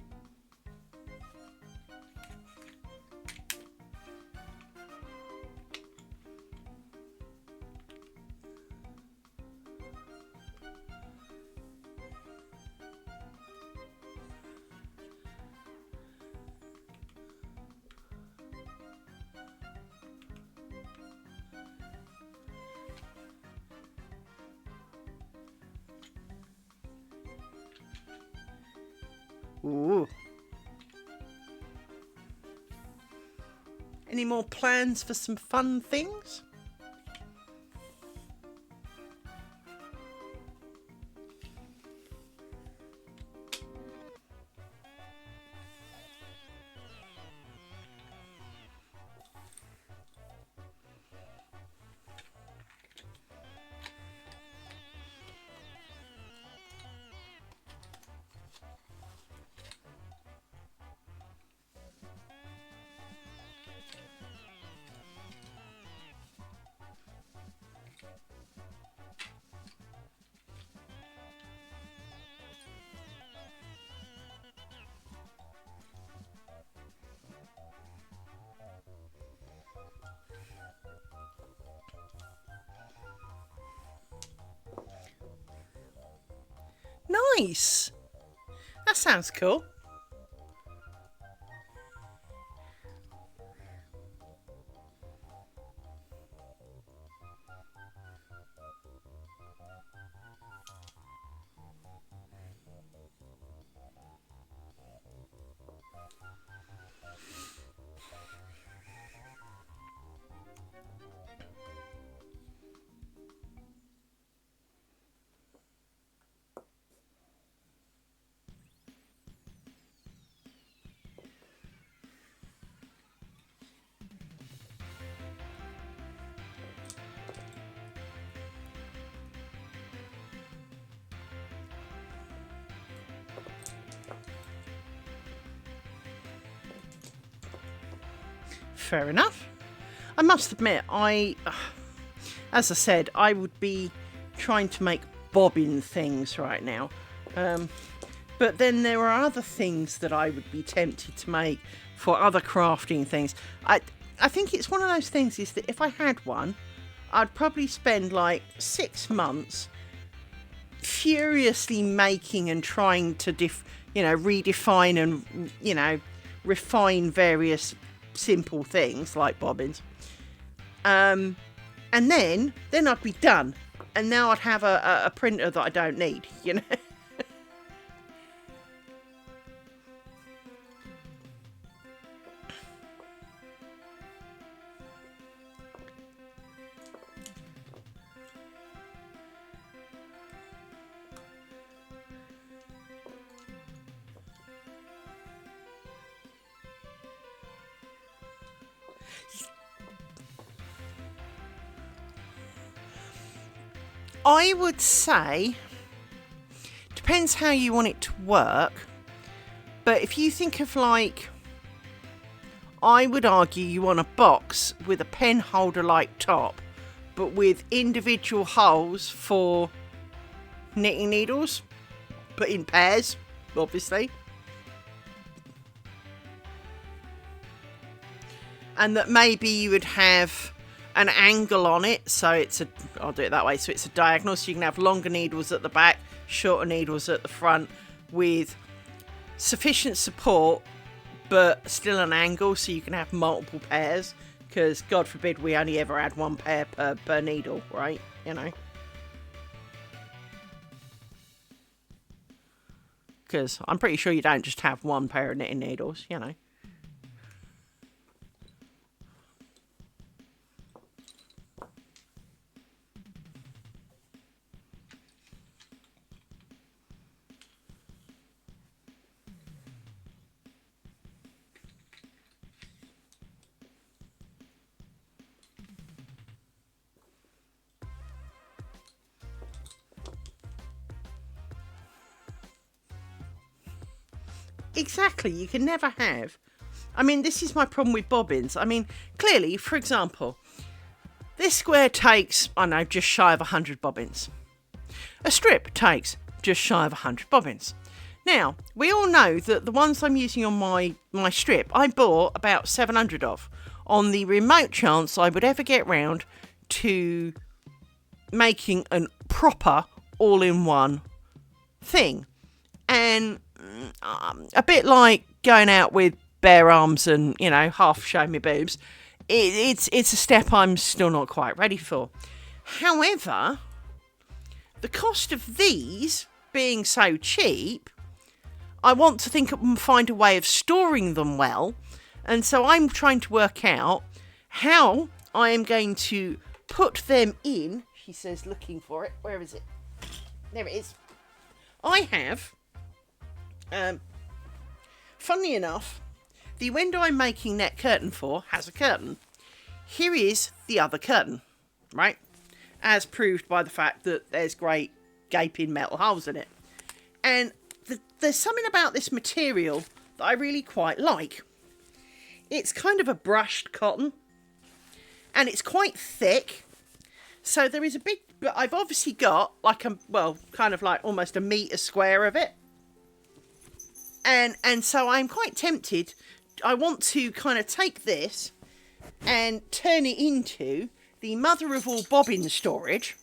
Ooh. Any more plans for some fun things? Nice! That sounds cool. fair enough. I must admit, as I said, I would be trying to make bobbin things right now. But then there are other things that I would be tempted to make for other crafting things. I think it's one of those things is that if I had one, I'd probably spend like 6 months furiously making and trying to redefine and refine various simple things like bobbins. And then I'd be done. And now I'd have a printer that I don't need, you know. I would say, depends how you want it to work, but if you think of like, I would argue you want a box with a pen holder like top, but with individual holes for knitting needles, but in pairs, obviously. And that maybe you would have an angle on it, so I'll do it that way, so it's a diagonal, so you can have longer needles at the back, shorter needles at the front, with sufficient support but still an angle, so you can have multiple pairs, because God forbid we only ever had one pair per needle, right? You know, because I'm pretty sure you don't just have one pair of knitting needles, you know. Exactly, you can never have. I mean, this is my problem with bobbins. I mean, clearly, for example, this square takes, I know, just shy of 100 bobbins. A strip takes just shy of 100 bobbins. Now, we all know that the ones I'm using on my strip, I bought about 700 of, on the remote chance I would ever get round to making a proper all-in-one thing. And a bit like going out with bare arms and, you know, half showing my boobs, it's a step I'm still not quite ready for. However, the cost of these being so cheap, I want to think and find a way of storing them well, and so I'm trying to work out how I am going to put them in. She says, looking for it. Where is it? There it is. I have, funnily enough, the window I'm making that curtain for has a curtain. Here is the other curtain, right? As proved by the fact that there's great gaping metal holes in it. And there's something about this material that I really quite like. It's kind of a brushed cotton, and it's quite thick. So there is a big, but I've obviously got like kind of like almost a metre square of it. And so I'm quite tempted. I want to kind of take this and turn it into the mother of all bobbin storage.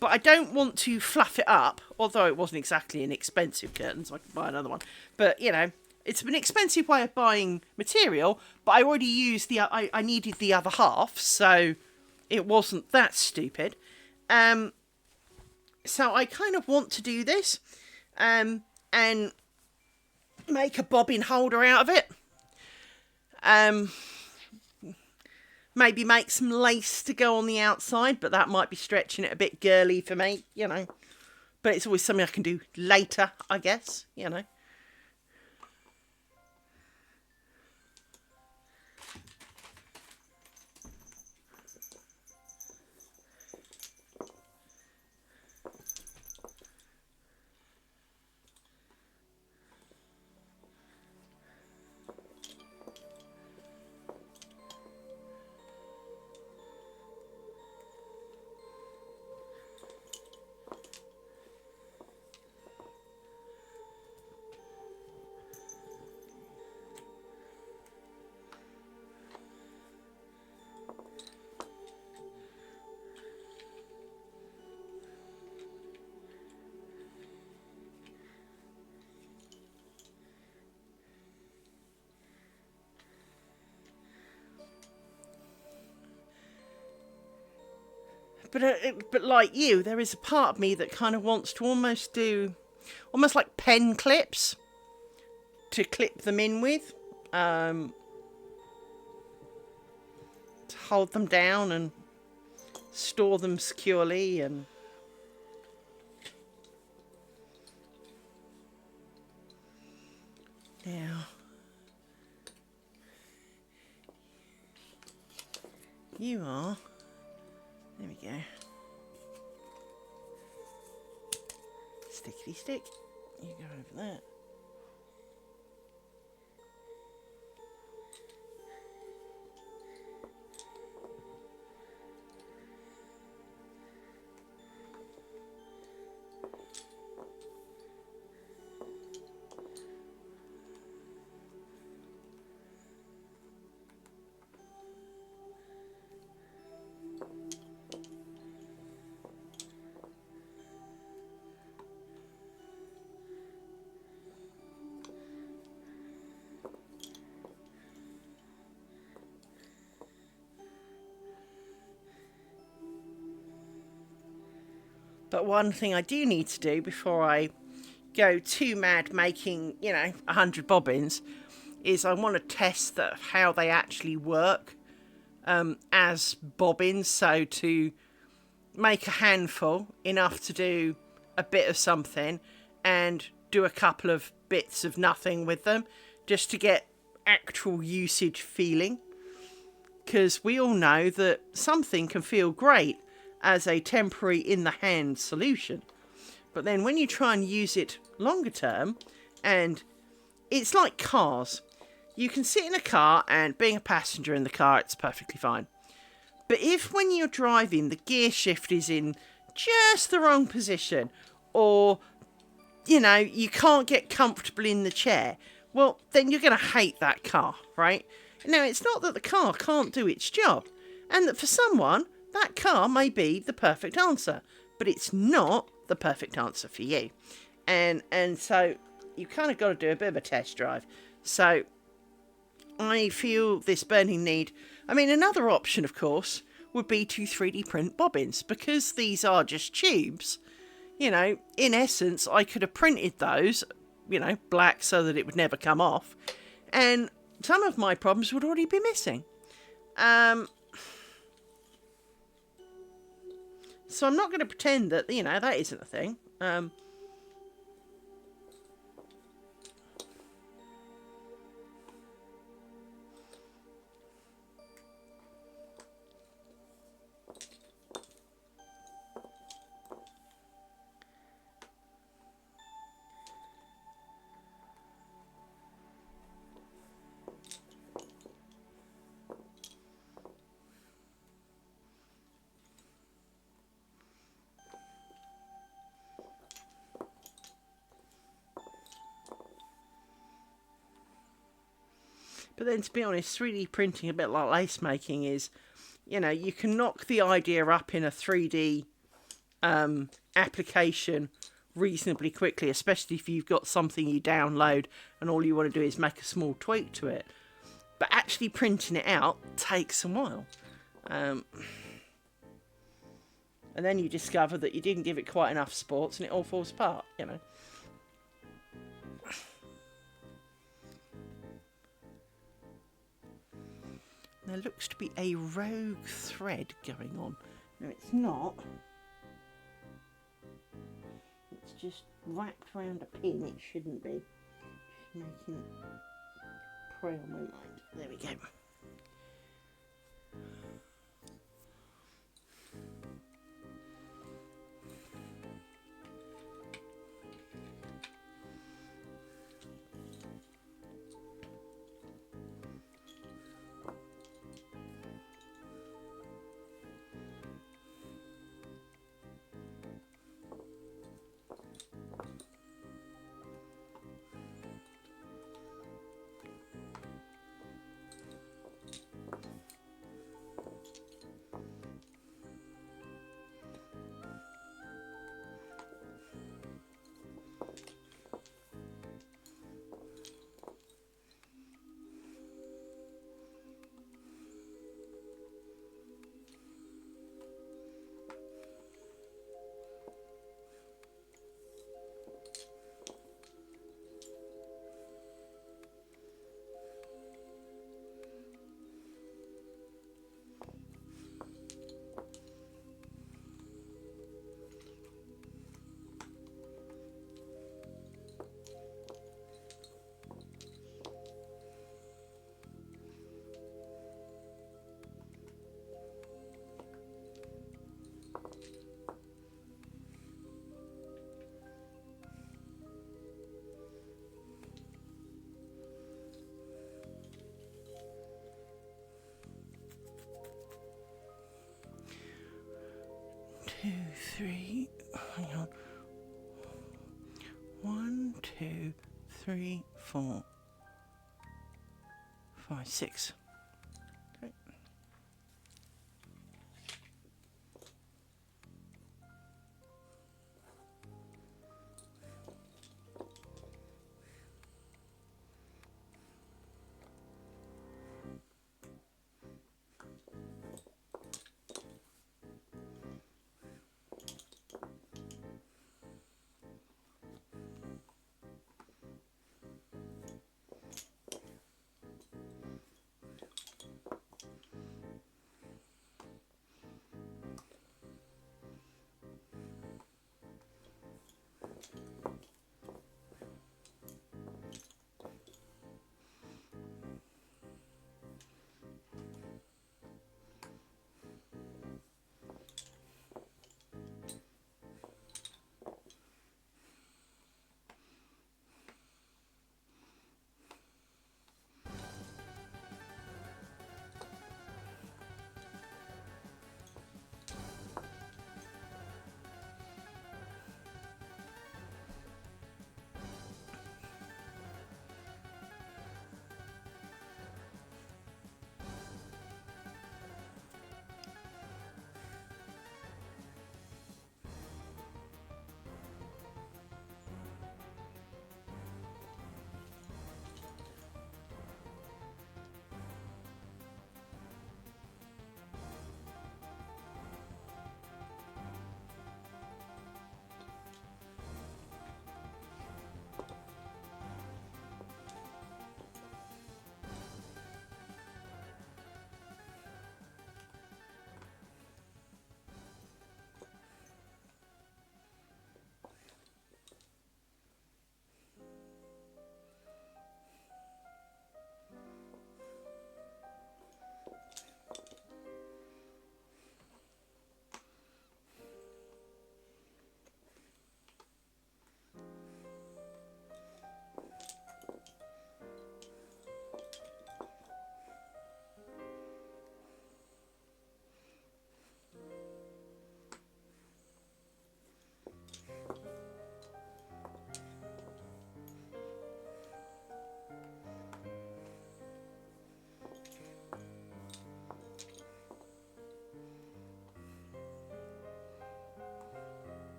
But I don't want to fluff it up, although it wasn't exactly an expensive curtain, so I could buy another one. But, you know, it's an expensive way of buying material, but I already used I needed the other half, so it wasn't that stupid. So I kind of want to do this, and make a bobbin holder out of it. Maybe make some lace to go on the outside, but that might be stretching it a bit girly for me, you know. But it's always something I can do later, I guess, you know. but like you, there is a part of me that kind of wants to almost do, almost like pen clips to clip them in with, to hold them down and store them securely. And now you are, there we go, stickety stick, you go over there. But one thing I do need to do before I go too mad making, 100 bobbins, is I want to test how they actually work as bobbins. So to make a handful, enough to do a bit of something, and do a couple of bits of nothing with them, just to get actual usage feeling. Because we all know that something can feel great as a temporary in the hand solution, but then when you try and use it longer term, and it's like cars, you can sit in a car and being a passenger in the car, it's perfectly fine. But if when you're driving the gear shift is in just the wrong position, or you can't get comfortable in the chair, well, then you're going to hate that car, right? Now, it's not that the car can't do its job, and that for someone that car may be the perfect answer, but it's not the perfect answer for you. And so you kind of got to do a bit of a test drive. So I feel this burning need. I mean, another option, of course, would be to 3D print bobbins, because these are just tubes. In essence, I could have printed those, black so that it would never come off, and some of my problems would already be missing. So I'm not going to pretend that, that isn't a thing. But then, to be honest, 3D printing, a bit like lace making, is, you can knock the idea up in a 3D application reasonably quickly, especially if you've got something you download and all you want to do is make a small tweak to it. But actually printing it out takes a while. And then you discover that you didn't give it quite enough sports and it all falls apart, There looks to be a rogue thread going on. No, it's not. It's just wrapped around a pin. It shouldn't be. Just making it prey on my mind. There we go. 2, 3. Hang on. 1, 2, 3, 4, 5, 6. Okay.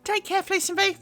Take care, Fleece and Bee.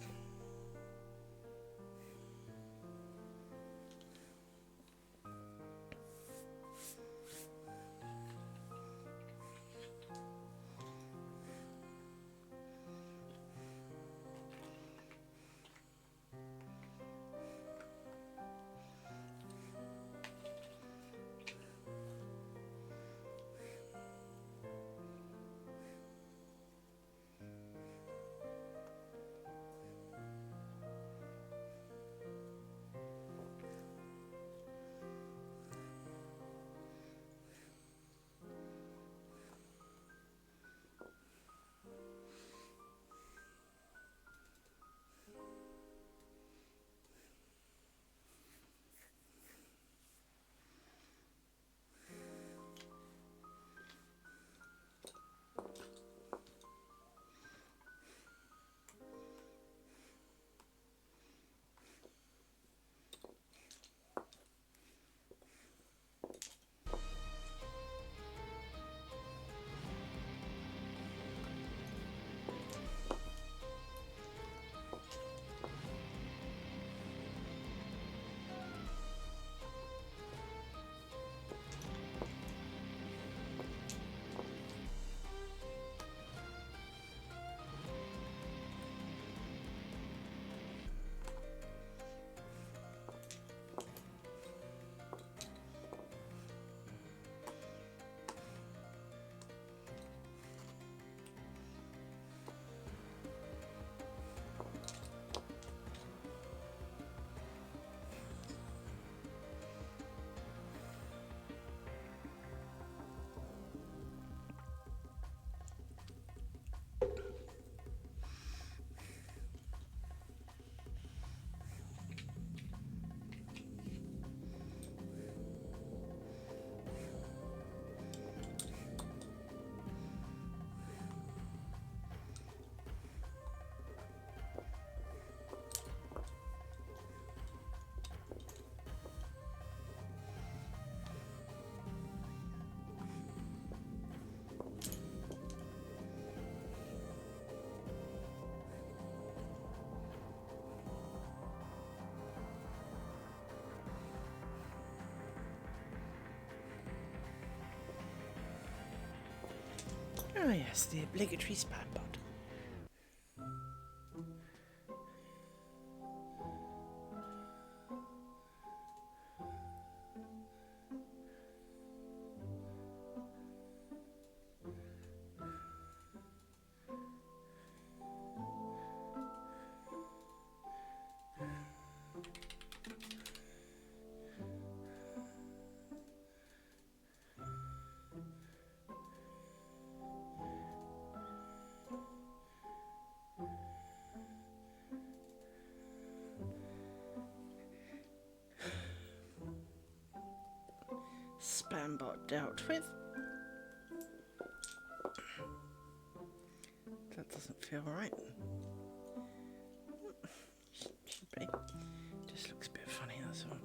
Oh yes, the obligatory spam bot. Spam bot dealt with. That doesn't feel right. Should be. Just looks a bit funny, that's all.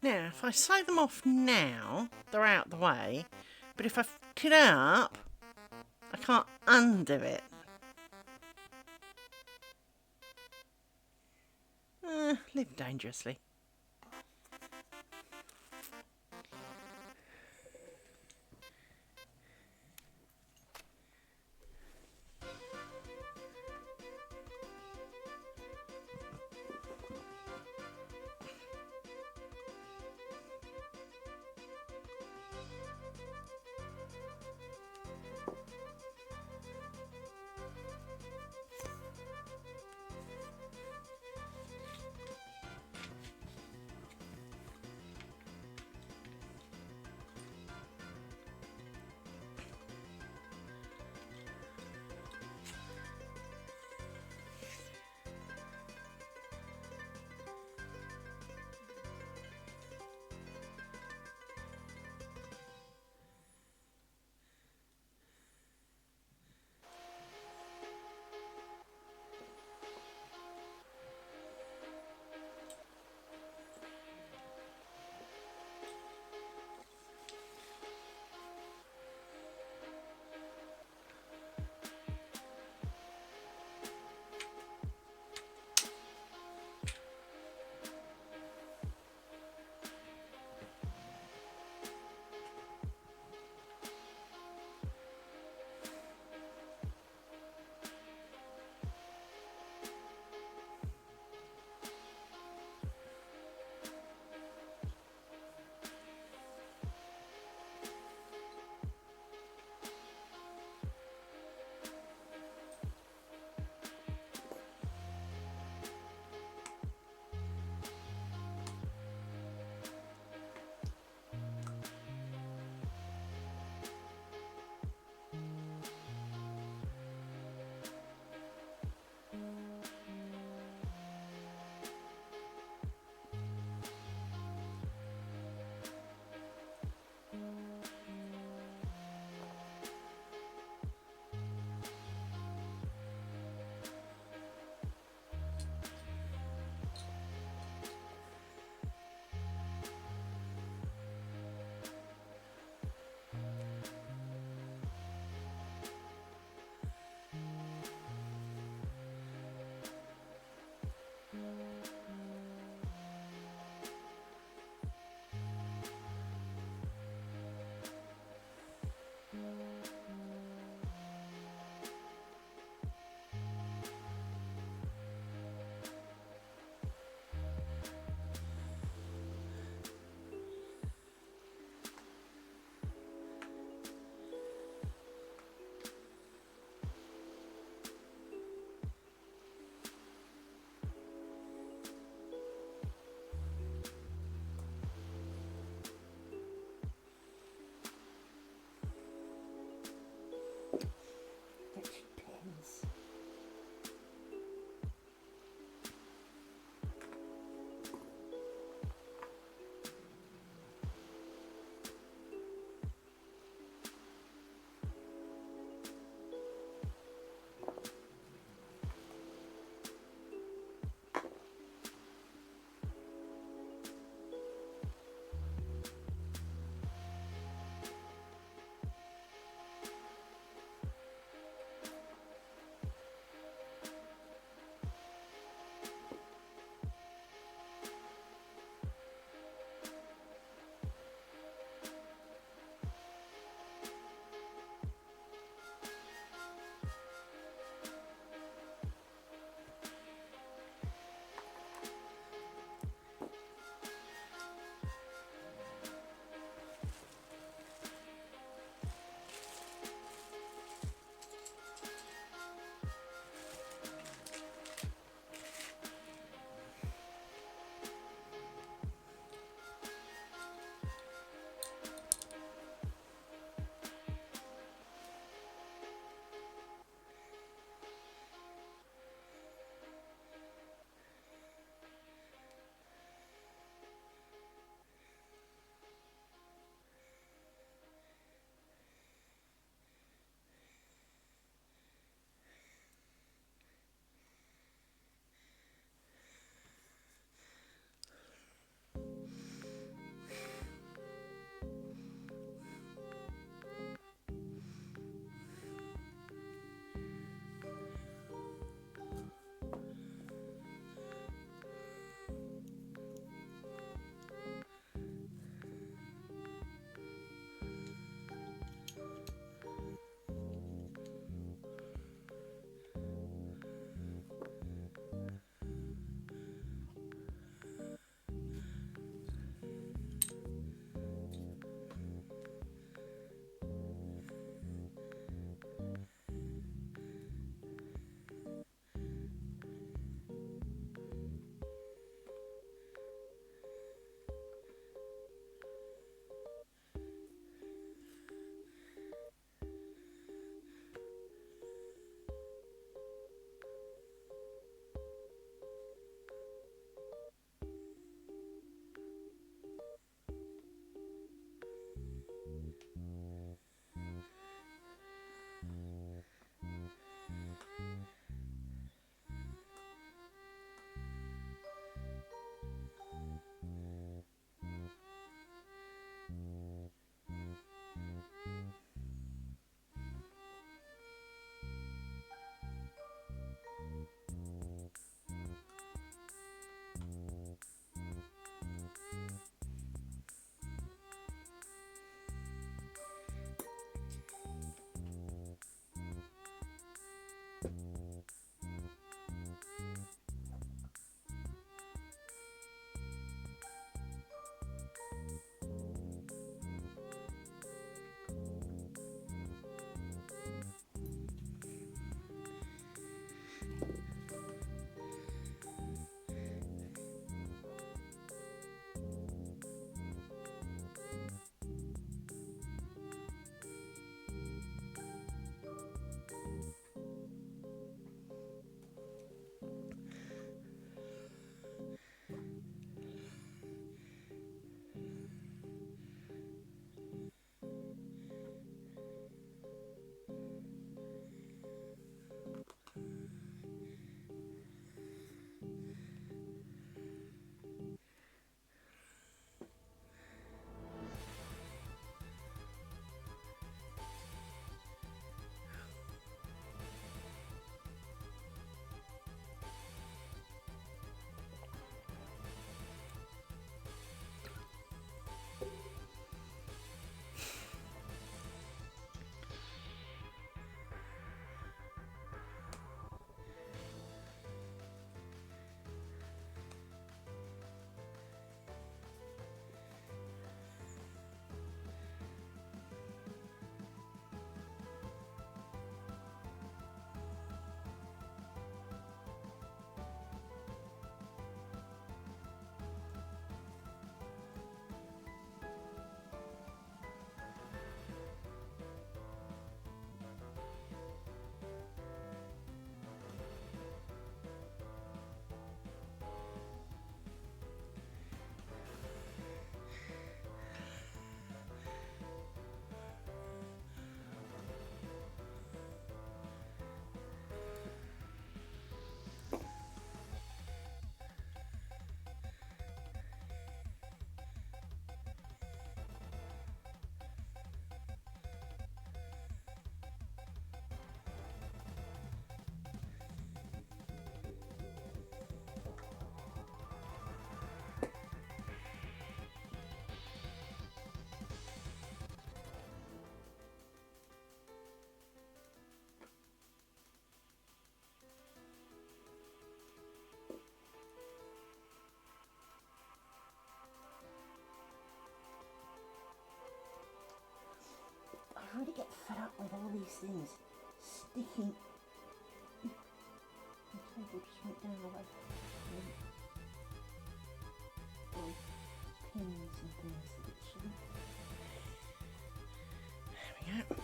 Now, if I sew them off now, they're out the way. But if I fuck it up, I can't undo it. Live dangerously. are these things sticking? The table just went down away. Oh, pins and things that it shouldn't. There we go.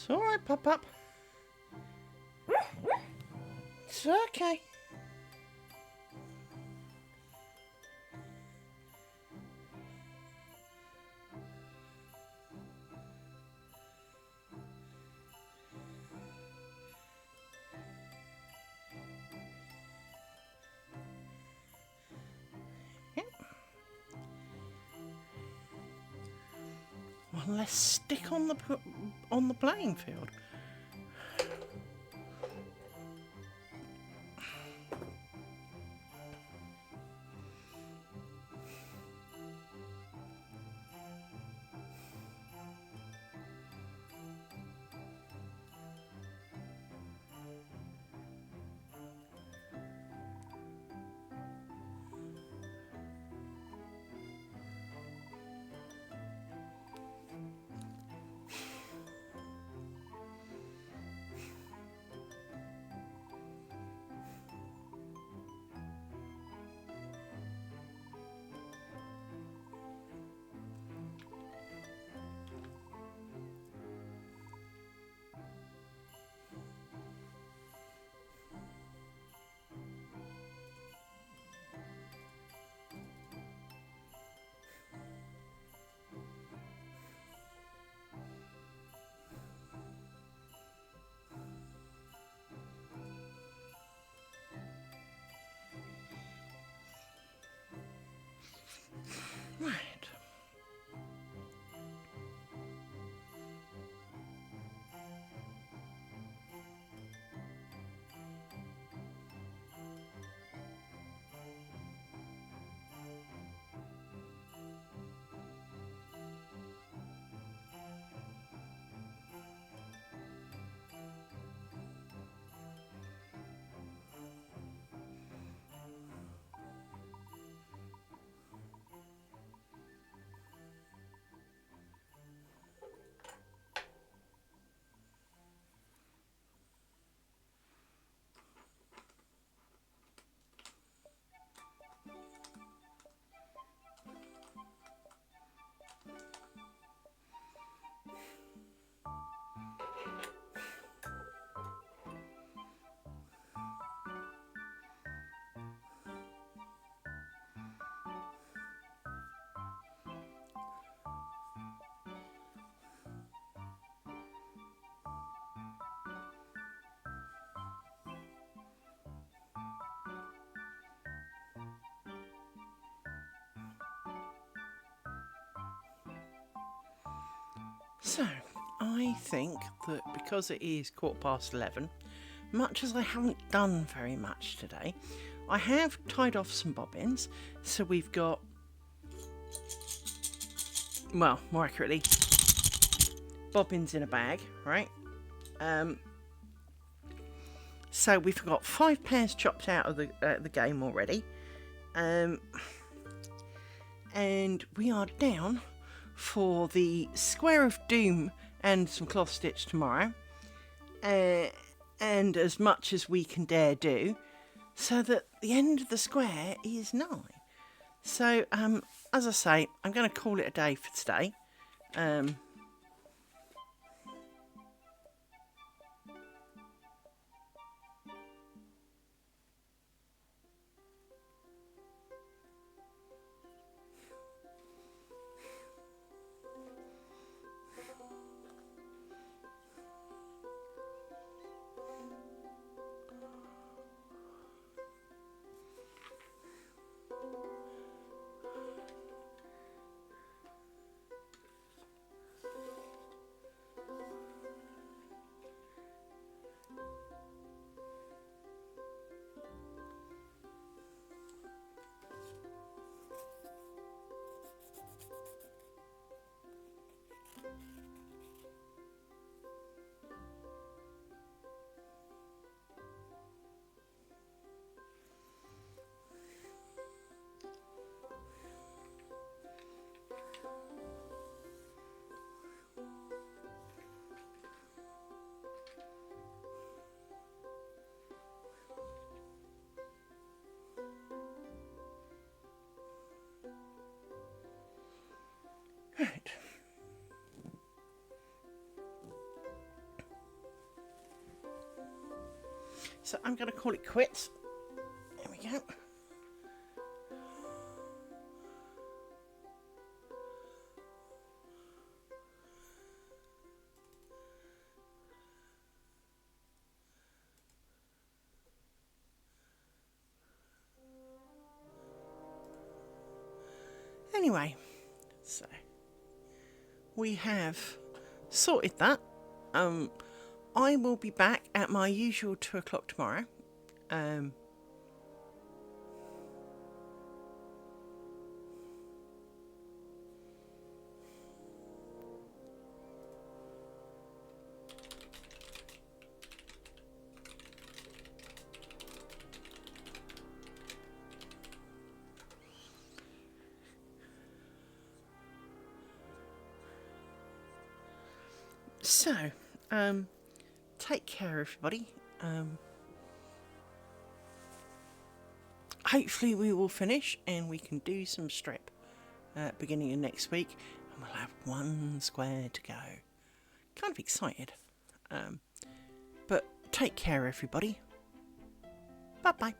It's alright, Pop. It's okay. Well, let's stick on the playing field. Right. So, I think that because it is 11:15, much as I haven't done very much today, I have tied off some bobbins. So we've got, well, more accurately, bobbins in a bag, right? So we've got 5 pairs chopped out of the game already. And we are down for the Square of Doom and some cloth stitch tomorrow, and as much as we can dare do, so that the end of the square is nigh. So as I say, I'm going to call it a day for today. So I'm going to call it quits. There we go. Anyway, so we have sorted that. I will be back at my usual 2 o'clock tomorrow. So, take care, everybody. Hopefully we will finish and we can do some strip beginning of next week, and we'll have 1 square to go. Kind of excited. But take care, everybody. Bye bye.